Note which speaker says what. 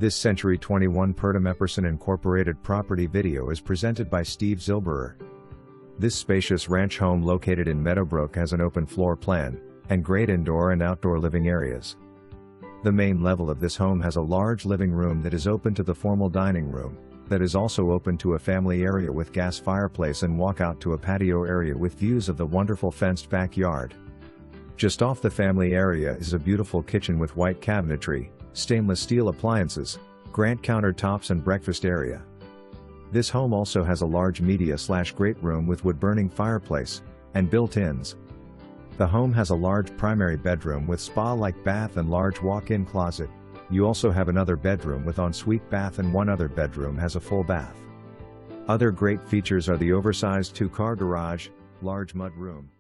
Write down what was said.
Speaker 1: This Century 21 Purdum-Epperson Incorporated property video is presented by Steve Zilberer. This spacious ranch home located in Meadowbrook has an open floor plan, and great indoor and outdoor living areas. The main level of this home has a large living room that is open to the formal dining room, that is also open to a family area with gas fireplace and walkout to a patio area with views of the wonderful fenced backyard. Just off the family area is a beautiful kitchen with white cabinetry, stainless steel appliances, granite countertops and breakfast area. This home also has a large media/great room with wood-burning fireplace, and built-ins. The home has a large primary bedroom with spa-like bath and large walk-in closet. You also have another bedroom with ensuite bath and one other bedroom has a full bath. Other great features are the oversized 2-car garage, large mud room,